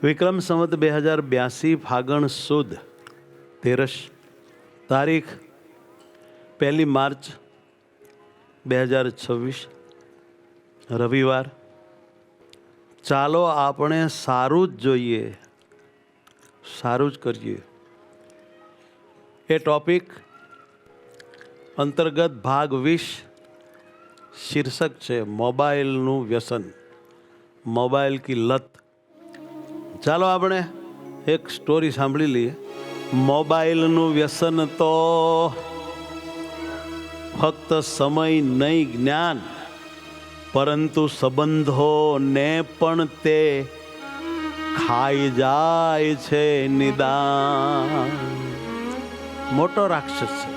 વિક્રમ સંવત 2082 ફાગણ સુદ તેરસ, તારીખ 1 માર્ચ 2026, રવિવાર. ચાલો આપણે સારું જ જોઈએ, સારું જ કરીએ. એ ટોપિક અંતર્ગત ભાગ 20, શીર્ષક છે મોબાઈલનું વ્યસન, મોબાઈલ કી લત. ચાલો આપણે એક સ્ટોરી સાંભળી લઈએ. મોબાઈલનું વ્યસન તો ફક્ત સમય નહીં જ્ઞાન, પરંતુ સંબંધોને પણ તે ખાઈ જાય છે નિદાન. મોટો રાક્ષસ છે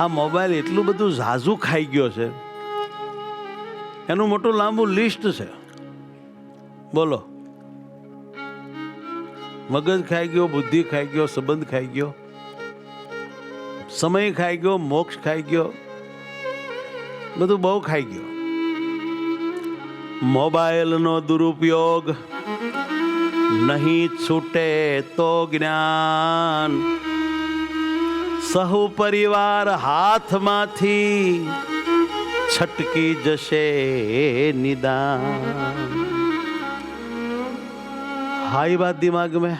આ મોબાઈલ. એટલું બધું ઝાઝું ખાઈ ગયો છે, એનું મોટું લાંબુ લિસ્ટ છે. બોલો, મગજ ખાઈ ગયો, બુદ્ધિ ખાઈ ગયો, સંબંધ ખાઈ ગયો, સમય ખાઈ ગયો, મોક્ષ ખાઈ ગયો, બધું બહુ ખાઈ ગયો. મોબાઈલનો દુરુપયોગ નહીં છૂટે તો જ્ઞાન, સહુ પરિવાર હાથમાંથી છટકી જશે નિદાન. हाई बात दिमाग में.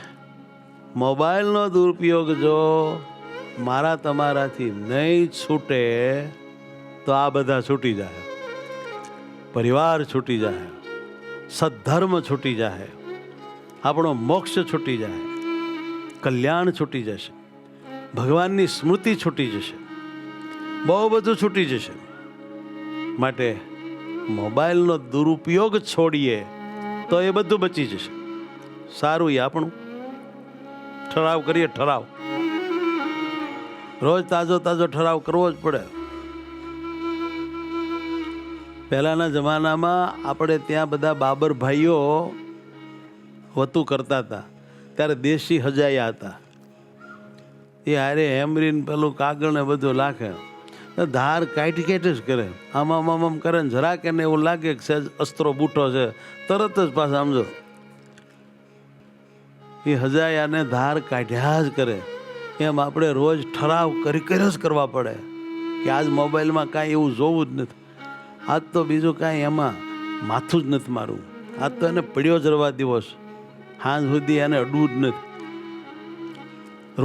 मोबाइल नो दुरुपयोग जो मारा तमारा थी नहीं छूटे तो आ बधा छूटी जाए, परिवार छूटी जाए, सद्धर्म छूटी जाए, आपणो मोक्ष छूटी जाए, कल्याण छूटी जशे, भगवान नी स्मृति छूटी जशे, बहु बधुं छूटी जशे. माटे मोबाइल नो दुरुपयोग छोड़ीए तो ए बधुं बची जशे. सारू ये आपणुं ठराव करिए. ठराव रोज ताजो ताजो ठराव करवो ज पड़े. पहलाना जमानामां आपणे त्यां बधा बाबर भाईओ वतु करता था त्यारे देशी हजाया हता. ए हारे हेमरीन पेलुं कागळ ने बधुं लाखे, धार काटी काटी ज करे, आम आम आम करे, जरा के ने एवुं लागे के सहज अस्त्रो बूठो छे, तरत ज पाछा समजो એ હજાયાને ધાર કાઢ્યા જ કરે. એમ આપણે રોજ ઠરાવ કરી જ કરવા પડે કે આજ મોબાઈલમાં કાંઈ એવું જોવું જ નથી, આજ તો બીજું કાંઈ એમાં માથું જ નથી મારું, આજ તો એને પડ્યો જ રવા દિવસ, સાંજ સુધી એને અડવું જ નથી.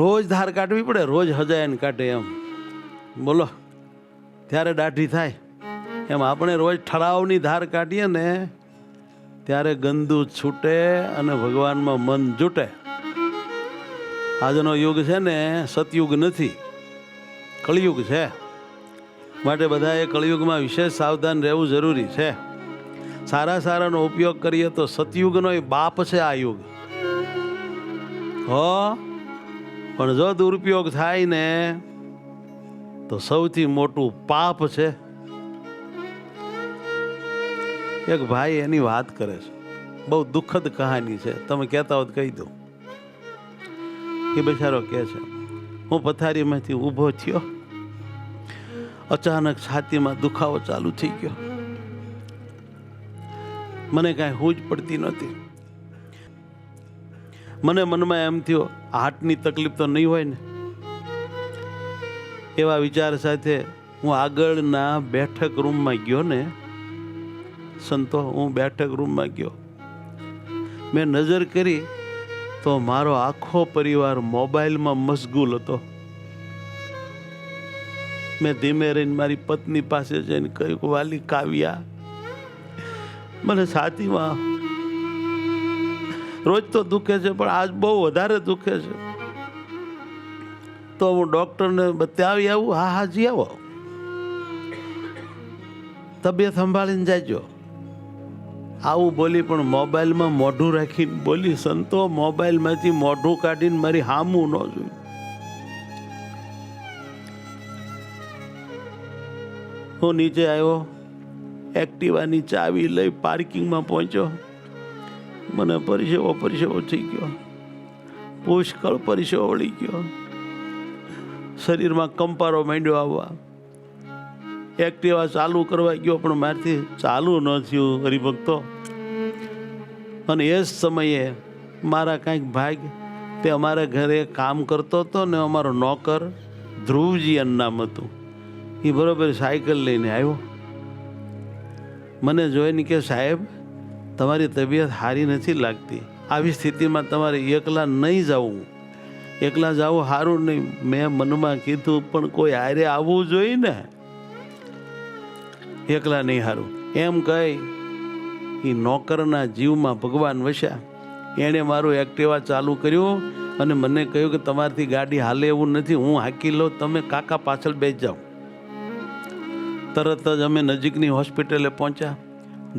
રોજ ધાર કાઢવી પડે, રોજ હજાયાને કાઢે એમ. બોલો, ત્યારે દાઢી થાય. એમ આપણે રોજ ઠરાવની ધાર કાઢીએ ને ત્યારે ગંદુ છૂટે અને ભગવાનમાં મન જૂટે. આજનો યુગ છે ને સતયુગ નથી, કળિયુગ છે. માટે બધાએ કળિયુગમાં વિશેષ સાવધાન રહેવું જરૂરી છે. સારા સારાનો ઉપયોગ કરીએ તો સતયુગનો બાપ છે આ યુગ. હો, પણ જો દુરુપયોગ થાય ને તો સૌથી મોટું પાપ છે. એક ભાઈ એની વાત કરે છે, બહુ દુઃખદ કહાની છે, તમે કહેતા હો તો કહી દો. એ બિચારો કહે છે, હું પથારીમાંથી ઊભો થયો, અચાનક છાતીમાં દુખાવો ચાલુ થઈ ગયો. મને કાંઈ હૂજ પડતી નહોતી. મને મનમાં એમ થયો હાર્ટની તકલીફ તો નહીં હોય ને. એવા વિચાર સાથે હું આગળના બેઠક રૂમમાં ગયો ને. સંતો, હું બેઠક રૂમમાં ગયો, મેં નજર કરી તો મારો આખો પરિવાર મોબાઈલમાં મશગુલ હતો. મેં ધીમે રહીને મારી પત્ની પાસે જઈને કહ્યું, વાલી કાવ્યા, મને છાતીમાં રોજ તો દુખે છે પણ આજ બહુ વધારે દુખે છે, તો હું ડૉક્ટરને બતાવી આવું? હા હા જી આવો, તબિયત સંભાળીને જાજો. આવું બોલી પણ મોબાઈલમાં મોઢું રાખીને બોલી, સંતો, મોબાઈલમાંથી મોઢું કાઢીને મારી હામું ન જોયું. હું નીચે આવ્યો, એક્ટિવાની ચાવી લઈ પાર્કિંગમાં પહોંચ્યો. મને પરસેવો થઈ ગયો, પુષ્કળ પરસેવો વળી ગયો, શરીરમાં કંપારો માંડ્યો આવવા. એક્ટિવા ચાલુ કરવા ગયો પણ મારથી ચાલુ ન થયું. હરિભક્તો, અને એ જ સમયે મારા કાંઈક ભાગ તે અમારા ઘરે કામ કરતો હતો ને અમારો નોકર ધ્રુવજી એનું નામ હતું. એ બરોબર સાયકલ લઈને આવ્યો. મને જોઈને કે સાહેબ તમારી તબિયત સારી નથી લાગતી, આવી સ્થિતિમાં તમારે એકલા નહીં જવું. એકલા જવું સારું નહીં. મેં મનમાં કીધું પણ કોઈ હારે આવવું જોઈએ ને, એકલા નહીં સારું. એમ કહી એ નોકરના જીવમાં ભગવાન વસ્યા. એણે મારું એક્ટિવા ચાલુ કર્યું અને મને કહ્યું કે તમારથી ગાડી હાલે એવું નથી, હું હાંકી લઉં, તમે કાકા પાછળ બેસી જાઓ. તરત જ અમે નજીકની હોસ્પિટલે પહોંચ્યા.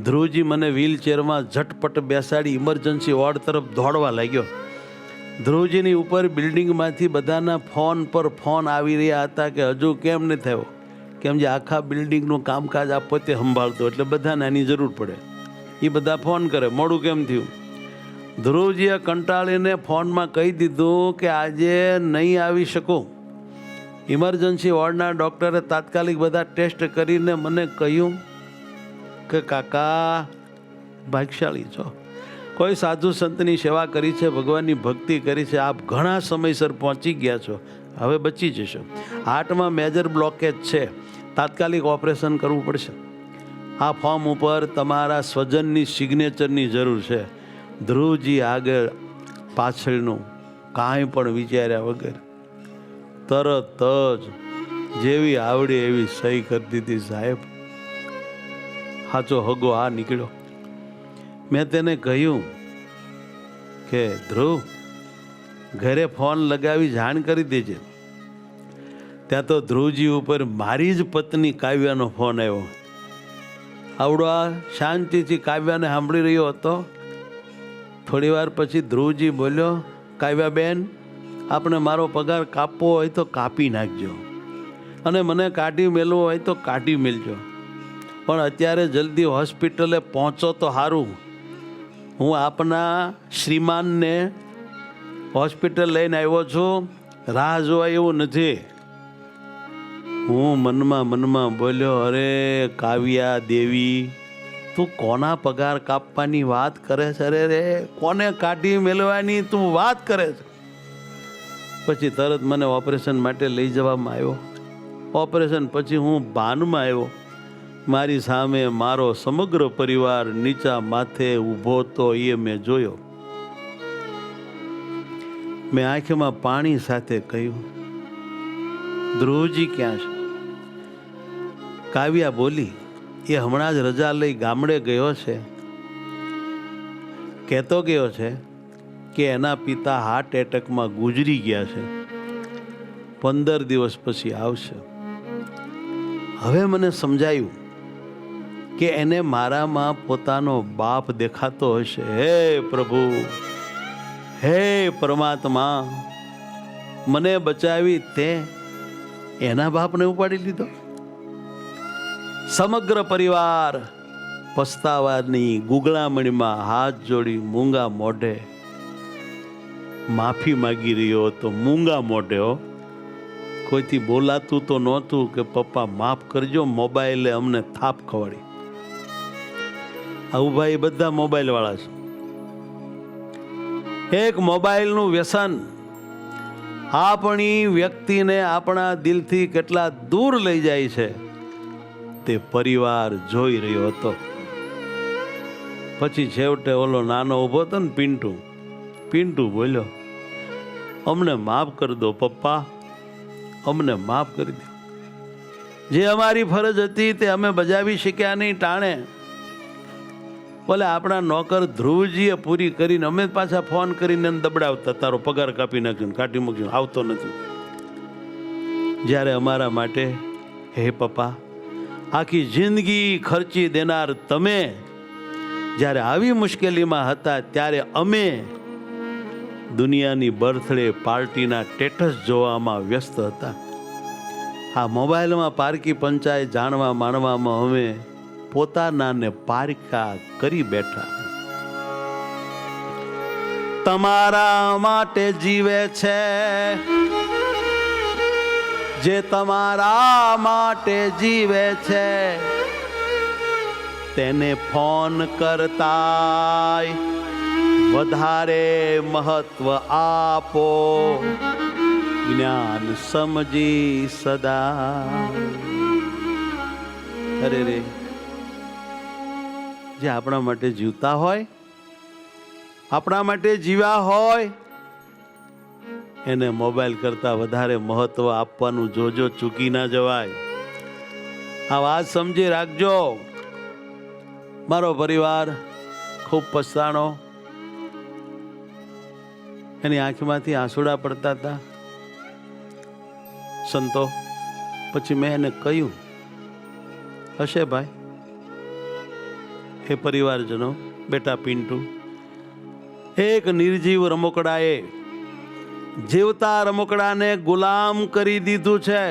ધ્રુવજી મને વ્હીલચેરમાં ઝટપટ બેસાડી ઇમરજન્સી વોર્ડ તરફ દોડવા લાગ્યો. ધ્રુવજીની ઉપર બિલ્ડિંગમાંથી બધાના ફોન પર ફોન આવી રહ્યા હતા કે હજુ કેમ નહીં થયો, કેમ જે આખા બિલ્ડિંગનું કામકાજ આ પોતે સંભાળતો એટલે બધાને આની જરૂર પડે. એ બધા ફોન કરે, મોડું કેમ થયું. ધ્રુવજીએ કંટાળીને ફોનમાં કહી દીધું કે આજે નહીં આવી શકું. ઇમરજન્સી વોર્ડના ડૉક્ટરે તાત્કાલિક બધા ટેસ્ટ કરીને મને કહ્યું કે કાકા ભાગ્યશાળી છો, કોઈ સાધુ સંતની સેવા કરી છે, ભગવાનની ભક્તિ કરી છે, આપ ઘણા સમયસર પહોંચી ગયા છો, હવે બચી જશો. હાર્ટમાં મેજર બ્લોકેજ છે, તાત્કાલિક ઓપરેશન કરવું પડશે. આ ફોર્મ ઉપર તમારા સ્વજનની સિગ્નેચરની જરૂર છે. ધ્રુવજી આગળ પાછળનું કાંઈ પણ વિચાર્યા વગર તરત જ જેવી આવડે એવી સહી કરી દીધી. સાહેબ સાચો હગો આ નીકળ્યો. મેં તેને કહ્યું કે ધ્રુવ ઘરે ફોન લગાવી જાણ કરી દેજે. ત્યાં તો ધ્રુવજી ઉપર મારી જ પત્ની કાવ્યાનો ફોન આવ્યો. આવડો આ શાંતિથી કાવ્યાને સાંભળી રહ્યો હતો. થોડી વાર પછી ધ્રુવજી બોલ્યો, કાવ્યાબેન આપણે મારો પગાર કાપવો હોય તો કાપી નાખજો અને મને કાઢી મેળવો હોય તો કાઢી મેળજો, પણ અત્યારે જલ્દી હોસ્પિટલે પહોંચો તો સારું. હું આપના શ્રીમાનને હોસ્પિટલ લઈને આવ્યો છું, રાહ જોવા એવું નથી. હું મનમાં બોલ્યો, અરે કાવ્યા દેવી, તું કોના પગાર કાપવાની વાત કરે છે? અરે રે, કોને કાઢી મેળવાની તું વાત કરે છે? પછી તરત મને ઓપરેશન માટે લઈ જવામાં આવ્યો. ઓપરેશન પછી હું ભાનમાં આવ્યો. મારી સામે મારો સમગ્ર પરિવાર નીચા માથે ઊભો તો એ મેં જોયો. મેં આંખમાં પાણી સાથે કહ્યું, ધ્રુવજી ક્યાં છે? કાવ્યા બોલી, એ હમણાં જ રજા લઈ ગામડે ગયો છે. કહેતો ગયો છે કે એના પિતા હાર્ટ એટેકમાં ગુજરી ગયા છે, 15 દિવસ પછી આવશે. હવે મને સમજાયું કે એને મારામાં પોતાનો બાપ દેખાતો હશે. હે પ્રભુ, હે પરમાત્મા, મને બચાવી તે એના બાપને ઉપાડી લીધો. સમગ્ર પરિવાર પસ્તાવાની ગુગળામણીમાં હાથ જોડી મૂંગા મોઢે માફી માગી રહ્યો હતો. મૂંગા મોઢે હો, કોઈથી બોલાતું તો નહોતું કે પપ્પા માફ કરજો, મોબાઈલે અમને થાપ ખવાડી. આવું ભાઈ બધા મોબાઈલ વાળા છે. એક મોબાઈલનું વ્યસન આપણી વ્યક્તિને આપણા દિલથી કેટલા દૂર લઈ જાય છે તે પરિવાર જોઈ રહ્યો હતો. પછી છેવટે ઓલો નાનો ઊભો હતો ને પિન્ટુ બોલ્યો, અમને માફ કરી દો પપ્પા, અમને માફ કરી દો. જે અમારી ફરજ હતી તે અમે બજાવી શક્યા નહીં ટાણે. બોલે આપણા નોકર ધ્રુવજીએ પૂરી કરીને અમે પાછા ફોન કરીને દબડાવતા, તારો પગાર કાપી નાખ્યો, કાઢી મૂક્યો, આવતો નથી. જ્યારે અમારા માટે હે પપ્પા આખી જિંદગી ખર્ચી દેનાર તમે જ્યારે આવી મુશ્કેલીમાં હતા ત્યારે અમે દુનિયાની બર્થડે પાર્ટીના સ્ટેટસ જોવામાં વ્યસ્ત હતા. આ મોબાઈલમાં પારકી પંચાયત જાણવા માણવામાં અમે પોતાનાને પારકા કરી બેઠા. તમારા માટે જીવે છે જે તમારા માટે જીવે છે, તેને ફોન કરતાય વધારે મહત્વ આપો, જ્ઞાન સમજી સદા. અરે રે, જે આપણા માટે જીવતા હોય, આપણા માટે જીવ્યા હોય, એને મોબાઈલ કરતા વધારે મહત્વ આપવાનું જોજો, ચૂકી ના જવાય. આ વાત સમજી રાખજો. મારો પરિવાર ખૂબ પસ્તાણો, એની આંખમાંથી આંસુડા પડતા હતા. સંતો, પછી મેં એને કહ્યું, હશે ભાઈ. એ પરિવારજનો, બેટા પિન્ટુ, એક નિર્જીવ રમકડાએ જીવતા રમકડાને ગુલામ કરી દીધું છે.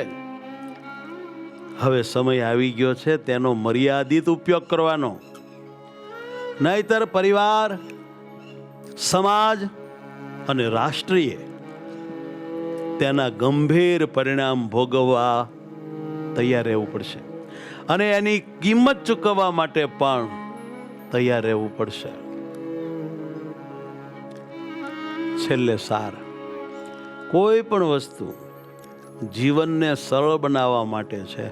હવે સમય આવી ગયો છે તેનો મર્યાદિત ઉપયોગ કરવાનો, નહીતર પરિવાર, સમાજ અને રાષ્ટ્રીય તેના ગંભીર પરિણામ ભોગવવા તૈયાર રહેવું પડશે, અને એની કિંમત ચૂકવવા માટે પણ તૈયાર રહેવું પડશે. છેલ્લે સાર, કોઈ પણ વસ્તુ જીવનને સરળ બનાવવા માટે છે.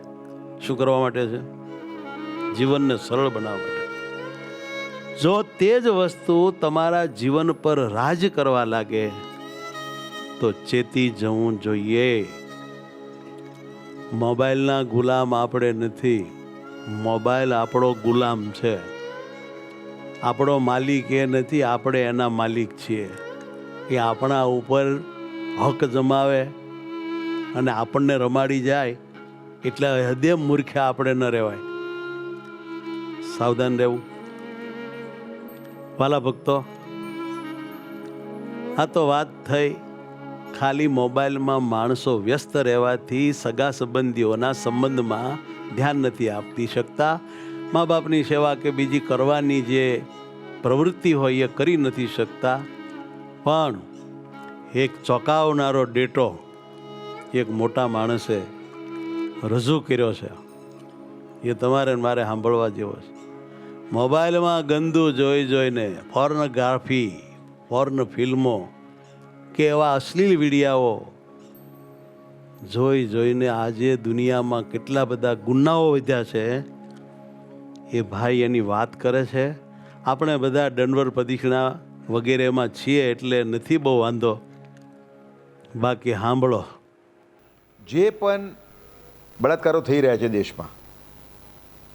શું કરવા માટે છે? જીવનને સરળ બનાવવા માટે. જો તે જ વસ્તુ તમારા જીવન પર રાજ કરવા લાગે તો ચેતી જવું જોઈએ. મોબાઈલના ગુલામ આપણે નથી, મોબાઈલ આપણો ગુલામ છે. આપણો માલિક એ નથી, આપણે એના માલિક છીએ. એ આપણા ઉપર હક જમાવે અને આપણને રમાડી જાય એટલે હદે મૂર્ખ્યા આપણે ન રહેવાય. સાવધાન રહેવું. વાલા ભક્તો, આ તો વાત થઈ ખાલી મોબાઈલમાં માણસો વ્યસ્ત રહેવાથી સગા સંબંધીઓના સંબંધમાં ધ્યાન નથી આપી શકતા, મા બાપની સેવા કે બીજી કરવાની જે પ્રવૃત્તિ હોય એ કરી નથી શકતા. પણ એક ચોંકાવનારો ડેટો એક મોટા માણસે રજૂ કર્યો છે, એ તમારે મારે સાંભળવા જેવો છે. મોબાઈલમાં ગંદુ જોઈ જોઈને પોર્નોગ્રાફી, પોર્ન ફિલ્મો કે એવા અશ્લીલ વિડીયાઓ જોઈ જોઈને આજે દુનિયામાં કેટલા બધા ગુનાઓ વધ્યા છે એ ભાઈ એની વાત કરે છે. આપણે બધા ડનવર પ્રદક્ષિણા વગેરેમાં છીએ એટલે નથી બહુ વાંધો, બાકી સાંભળો. જે પણ બળાત્કારો થઈ રહ્યા છે દેશમાં,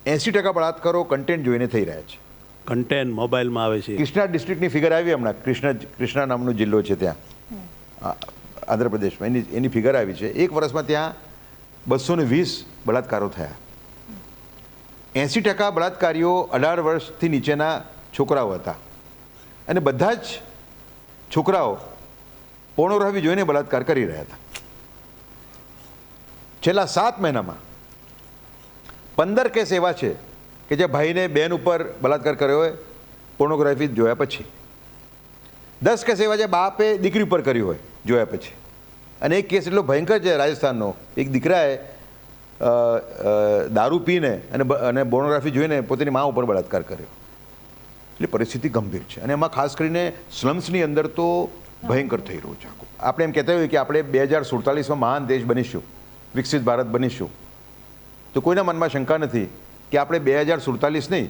80% બળાત્કારો કન્ટેન્ટ જોઈને થઈ રહ્યા છે. કન્ટેન્ટ મોબાઈલમાં આવે છે. કૃષ્ણા ડિસ્ટ્રિક્ટની ફિગર આવી હમણાં, કૃષ્ણા નામનો જિલ્લો છે ત્યાં આંધ્રપ્રદેશમાં, એની ફિગર આવી છે. એક વર્ષમાં ત્યાં 220 બળાત્કારો થયા. 80% બળાત્કારીઓ 18 વર્ષથી નીચેના છોકરાઓ હતા, અને બધા જ છોકરાઓ પોર્નોગ્રાફી જોઈને બળાત્કાર કરી રહ્યા હતા. છેલ્લા 7 મહિનામાં 15 કેસ એવા છે કે જે ભાઈને બહેન ઉપર બળાત્કાર કર્યો હોય પોર્નોગ્રાફી જોયા પછી. 10 કેસ એવા છે બાપે દીકરી ઉપર કર્યું હોય જોયા પછી. અને એક કેસ એટલો ભયંકર છે રાજસ્થાનનો, એક દીકરાએ દારૂ પીને અને પોર્નોગ્રાફી જોઈને પોતાની મા ઉપર બળાત્કાર કર્યો. એટલે પરિસ્થિતિ ગંભીર છે, અને એમાં ખાસ કરીને સ્લમ્સની અંદર તો ભયંકર થઈ રહ્યું છે. આપણે એમ કહેતા હોઈએ કે આપણે 2047માં મહાન દેશ બનીશું, વિકસિત ભારત બનીશું, તો કોઈના મનમાં શંકા નથી કે આપણે 2047 નહીં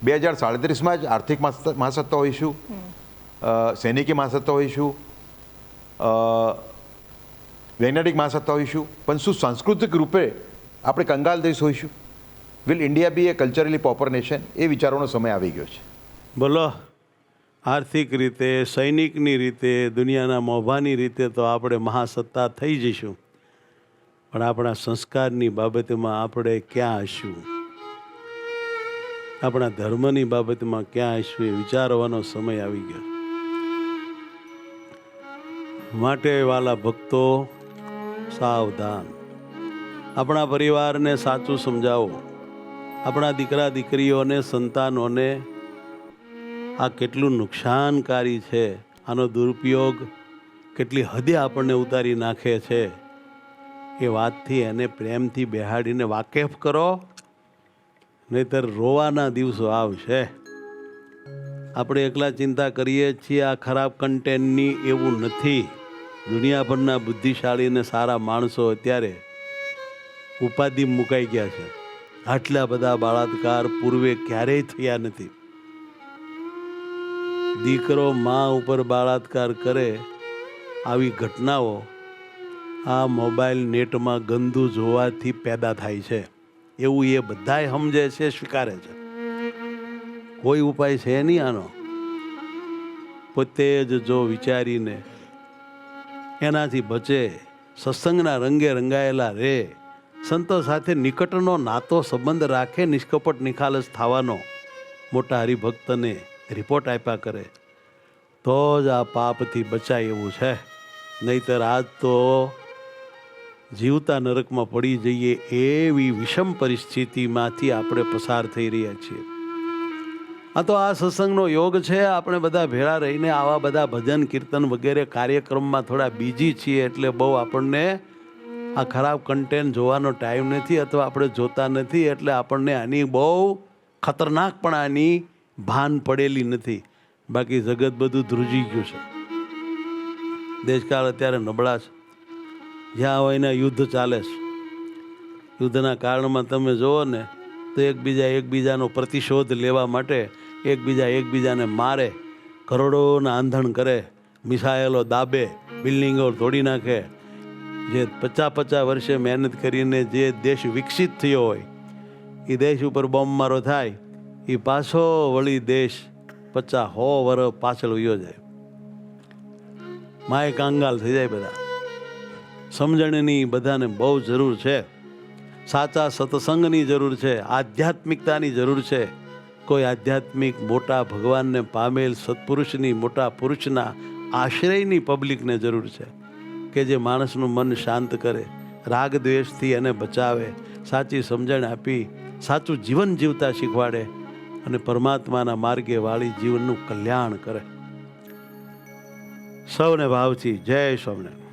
2037માં જ આર્થિક મહાસત્તા હોઈશું, સૈનિકી મહાસત્તા હોઈશું, વૈજ્ઞાનિક મહાસત્તા હોઈશું, પણ શું સાંસ્કૃતિક રૂપે આપણે કંગાલ દેશ હોઈશું? Will India be a culturally pauper nation? એ વિચારવાનો સમય આવી ગયો છે. બોલો, આર્થિક રીતે, સૈનિકની રીતે, દુનિયાના મોભાની રીતે તો આપણે મહાસત્તા થઈ જઈશું, પણ આપણા સંસ્કારની બાબતમાં આપણે ક્યાં હશું? આપણા ધર્મની બાબતમાં ક્યાં હશું? એ વિચારવાનો સમય આવી ગયો. માટે વાલા ભક્તો, સાવધાન. આપણા પરિવારને સાચું સમજાવો. આપણા દીકરા દીકરીઓને, સંતાનોને આ કેટલું નુકસાનકારી છે, આનો દુરુપયોગ કેટલી હદે આપણને ઉતારી નાખે છે, એ વાતથી એને પ્રેમથી બેહાડીને વાકેફ કરો. નહીતર રોવાના દિવસો આવશે. આપણે એકલા ચિંતા કરીએ છીએ આ ખરાબ કન્ટેન્ટની, એવું નથી. દુનિયાભરના બુદ્ધિશાળી અને સારા માણસો અત્યારે ઉપાધિ મુકાઈ ગયા છે. આટલા બધા બળાત્કાર પૂર્વે ક્યારેય થયા નથી. દીકરો મા ઉપર બળાત્કાર કરે આવી ઘટનાઓ આ મોબાઈલ નેટમાં ગંદુ જોવાથી પેદા થાય છે, એવું એ બધાય સમજે છે, સ્વીકારે છે. કોઈ ઉપાય છે નહીં આનો. પોતે જ જો વિચારીને એનાથી બચે, સત્સંગના રંગે રંગાયેલા રે, સંતો સાથે નિકટનો નાતો સંબંધ રાખે, નિષ્કપટ નિખાલસ થવાનો મોટા હરિભક્તને રિપોર્ટ આપ્યા કરે, તો જ આ પાપથી બચાય એવું છે. નહીતર આજ તો જીવતા નરકમાં પડી જઈએ એવી વિષમ પરિસ્થિતિમાંથી આપણે પસાર થઈ રહ્યા છીએ. આ તો આ સત્સંગનો યોગ છે. આપણે બધા ભેળા રહીને આવા બધા ભજન કીર્તન વગેરે કાર્યક્રમમાં થોડા બીજી છીએ, એટલે બહુ આપણને આ ખરાબ કન્ટેન્ટ જોવાનો ટાઈમ નથી, અથવા આપણે જોતા નથી, એટલે આપણને આની બહુ ખતરનાક પણ આની ભાન પડેલી નથી. બાકી જગત બધું ધ્રુજી ગયું છે. દેશકાળ અત્યારે નબળા છે. જ્યાં હોય ને યુદ્ધ ચાલે છે. યુદ્ધના કારણમાં તમે જુઓ ને તો એકબીજાનો પ્રતિશોધ લેવા માટે એકબીજાને મારે, કરોડોના આંધણ કરે, મિસાઇલો દાબે, બિલ્ડિંગો તોડી નાખે. જે 50 વર્ષે મહેનત કરીને જે દેશ વિકસિત થયો હોય એ દેશ ઉપર બોમ્બ મારો થાય, એ પાછો વળી દેશ 50-100 વર્ષ પાછળ વયો જાય. માય કાંગાલ થઈ જાય. બધા સમજણની બધાને બહુ જરૂર છે. સાચા સત્સંગની જરૂર છે. આધ્યાત્મિકતાની જરૂર છે. કોઈ આધ્યાત્મિક મોટા ભગવાનને પામેલ સત્પુરુષની, મોટા પુરુષના આશ્રયની પબ્લિકને જરૂર છે, કે જે માણસનું મન શાંત કરે, રાગ દ્વેષથી એને બચાવે, સાચી સમજણ આપી સાચું જીવન જીવતા શીખવાડે અને પરમાત્માના માર્ગે વાળી જીવનનું કલ્યાણ કરે. સૌને ભાવથી જય સ્વામિનારાયણ.